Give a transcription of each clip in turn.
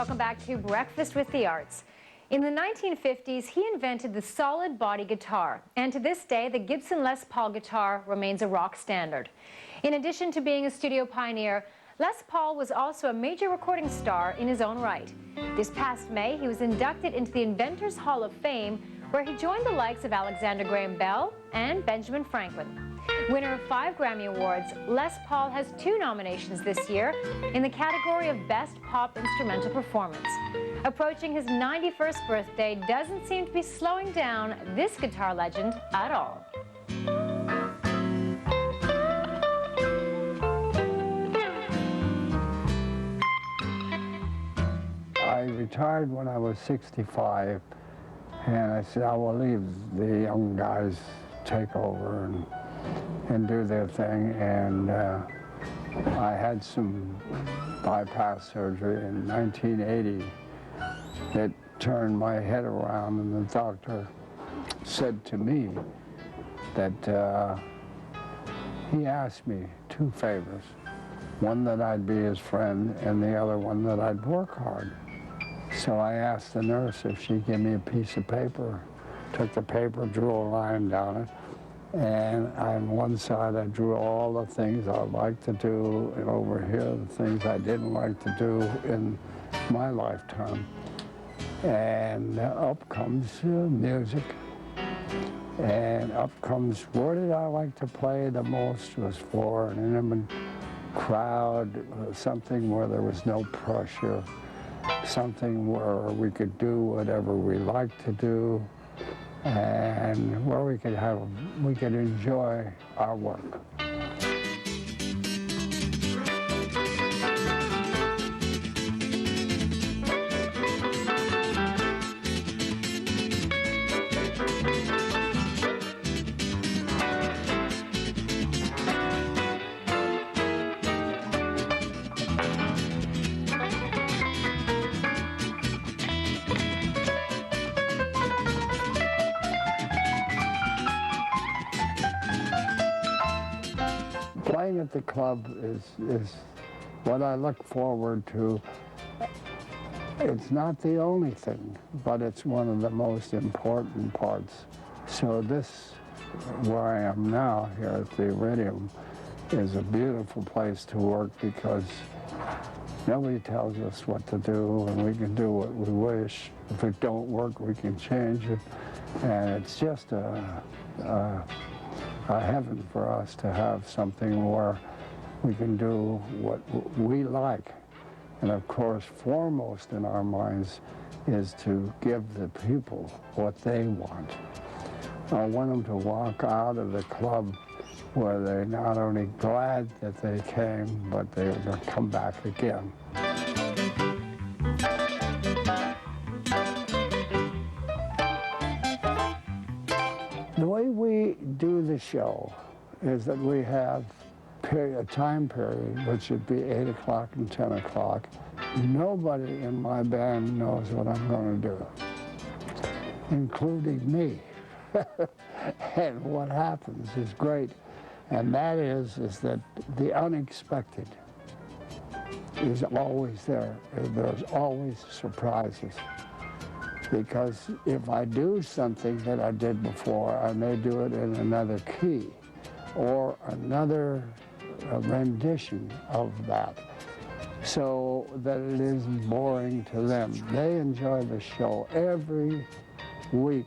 Welcome back to Breakfast with the Arts. In the 1950s, he invented the solid body guitar, and to this day, the Gibson Les Paul guitar remains a rock standard. In addition to being a studio pioneer, Les Paul was also a major recording star in his own right. This past May, he was inducted into the Inventors Hall of Fame, where he joined the likes of Alexander Graham Bell and Benjamin Franklin. Winner of 5 Grammy Awards, Les Paul has 2 nominations this year in the category of Best Pop Instrumental Performance. Approaching his 91st birthday doesn't seem to be slowing down this guitar legend at all. I retired when I was 65, and I said I will leave the young guys take over and do their thing. And I had some bypass surgery in 1980 that turned my head around, and the doctor said to me that he asked me 2 favors. One, that I'd be his friend, and the other one, that I'd work hard. So I asked the nurse if she'd give me a piece of paper, took the paper, drew a line down it, and on one side I drew all the things I'd like to do, and over here the things I didn't like to do in my lifetime. And up comes music, and up comes where did I like to play the most was for an intimate crowd, something where there was no pressure, something where we could do whatever we liked to do, and where we could enjoy our work. Playing at the club is what I look forward to. It's not the only thing, but it's one of the most important parts. So this, where I am now here at the Iridium, is a beautiful place to work because nobody tells us what to do, and we can do what we wish. If it don't work, we can change it. And it's just a heaven for us to have something where we can do what we like. And of course, foremost in our minds is to give the people what they want. I want them to walk out of the club where they're not only glad that they came, but they're going to come back again. The way we do the show is that we have a time period, which would be 8 o'clock and 10 o'clock. Nobody in my band knows what I'm going to do, including me. And what happens is great, and that is that the unexpected is always there. There's always surprises. Because if I do something that I did before, I may do it in another key or another rendition of that, so that it isn't boring to them. They enjoy the show every week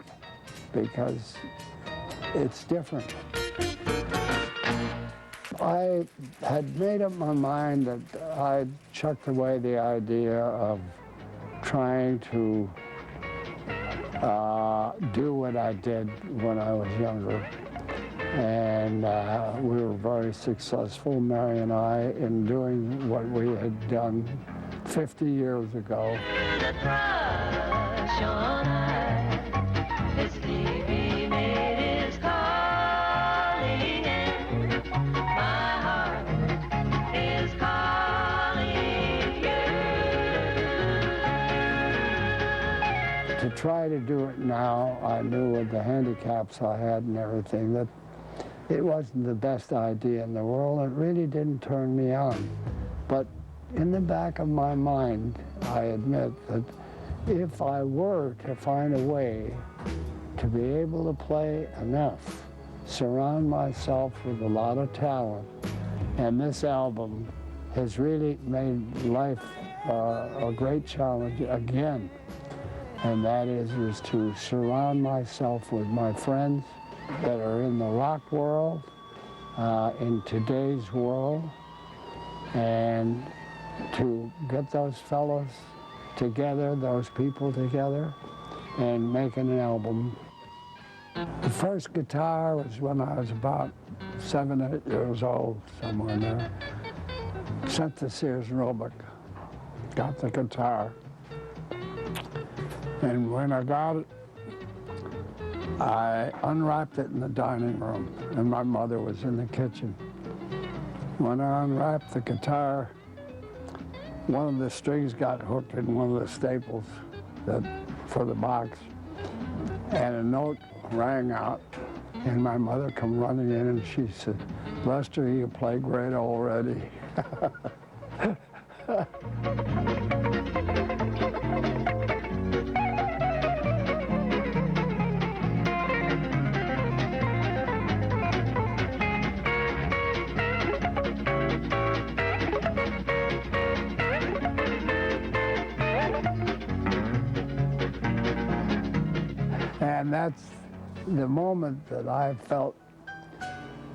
because it's different. I had made up my mind that I chucked away the idea of trying to do what I did when I was younger. And we were very successful, Mary and I, in doing what we had done 50 years ago. To try to do it now, I knew with the handicaps I had and everything that it wasn't the best idea in the world. It really didn't turn me on. But in the back of my mind, I admit that if I were to find a way to be able to play enough, surround myself with a lot of talent, and this album has really made life a great challenge again, and that is to surround myself with my friends that are in the rock world, in today's world, and to get those fellows together, those people together, and making an album. The first guitar was when I was about 7, 8 years old, somewhere in there. Sent to Sears Roebuck, got the guitar. And when I got it, I unwrapped it in the dining room, and my mother was in the kitchen. When I unwrapped the guitar, one of the strings got hooked in one of the staples for the box, and a note rang out, and my mother come running in and she said, "Lester, you play great already." And that's the moment that I felt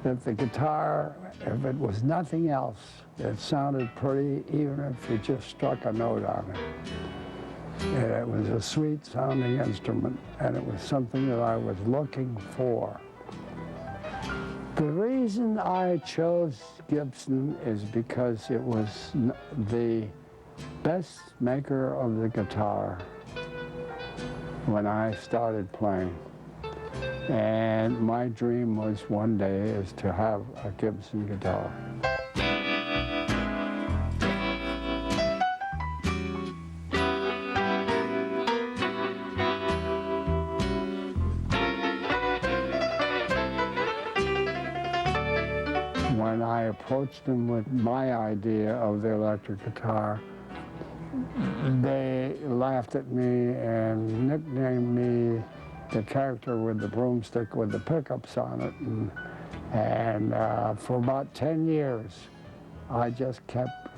that the guitar, if it was nothing else, it sounded pretty, even if you just struck a note on it. It was a sweet sounding instrument, and it was something that I was looking for. The reason I chose Gibson is because it was the best maker of the guitar when I started playing. And my dream was one day is to have a Gibson guitar. When I approached them with my idea of the electric guitar, they laughed at me and nicknamed me the character with the broomstick with the pickups on it. And for about 10 years, I just kept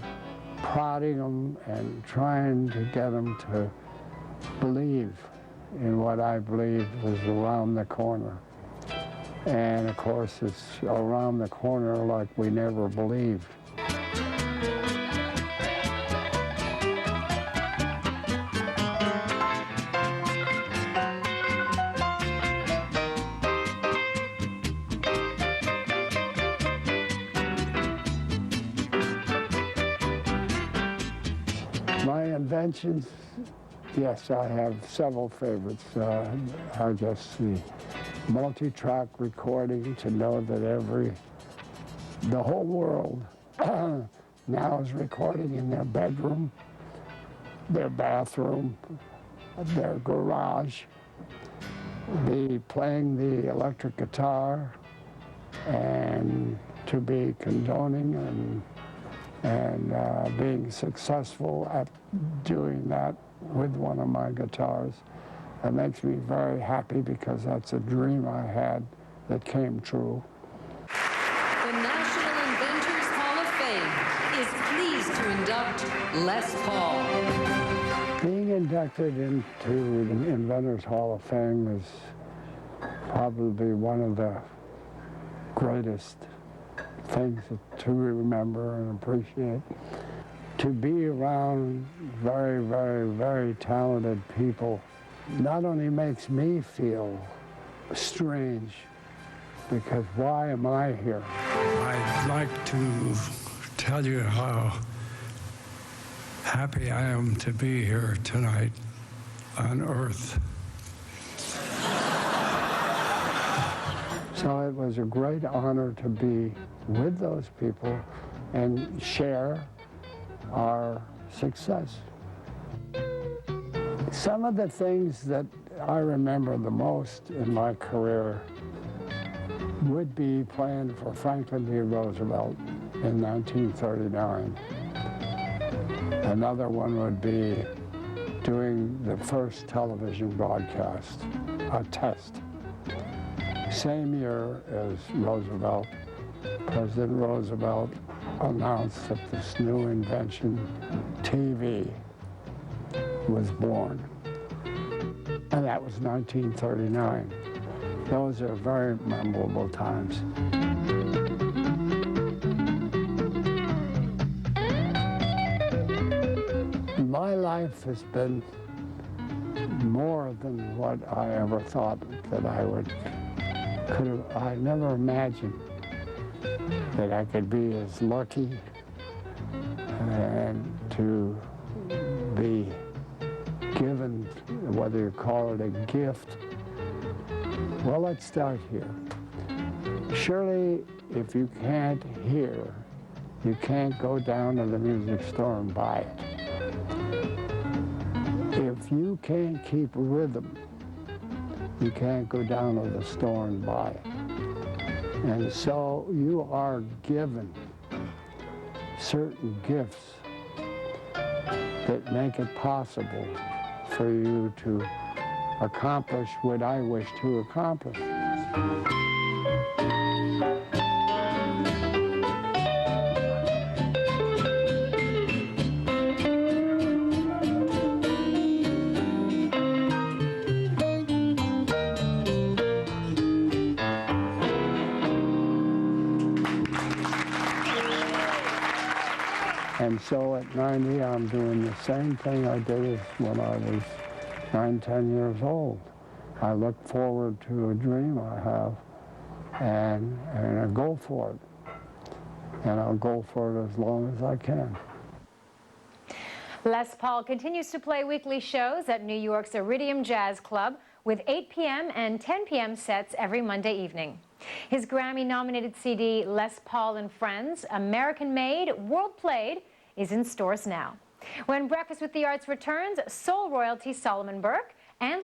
prodding them and trying to get them to believe in what I believed was around the corner. And of course, it's around the corner like we never believed. My inventions, yes, I have several favorites. I just the multi-track recording, to know that the whole world now is recording in their bedroom, their bathroom, their garage, playing the electric guitar, and to be condoning and being successful at doing that with one of my guitars. That makes me very happy because that's a dream I had that came true. The National Inventors Hall of Fame is pleased to induct Les Paul. Being inducted into the Inventors Hall of Fame is probably one of the greatest things to remember and appreciate. To be around very, very, very talented people not only makes me feel strange, because why am I here? I'd like to tell you how happy I am to be here tonight on Earth. So it was a great honor to be with those people and share our success. Some of the things that I remember the most in my career would be playing for Franklin D. Roosevelt in 1939. Another one would be doing the first television broadcast, a test. Same year as Roosevelt, President Roosevelt announced that this new invention, TV, was born. And that was 1939. Those are very memorable times. My life has been more than what I ever thought that I could have. I never imagined that I could be as lucky and to be given, whether you call it a gift. Well, let's start here. Surely, if you can't hear, you can't go down to the music store and buy it. If you can't keep rhythm, you can't go down to the store and buy it. And so you are given certain gifts that make it possible for you to accomplish what I wish to accomplish. And so at 90, I'm doing the same thing I did as when I was 9, 10 years old. I look forward to a dream I have, and I go for it. And I'll go for it as long as I can. Les Paul continues to play weekly shows at New York's Iridium Jazz Club with 8 p.m. and 10 p.m. sets every Monday evening. His Grammy-nominated CD, Les Paul and Friends, American Made, World Played, is in stores now. When Breakfast with the Arts returns, soul royalty Solomon Burke and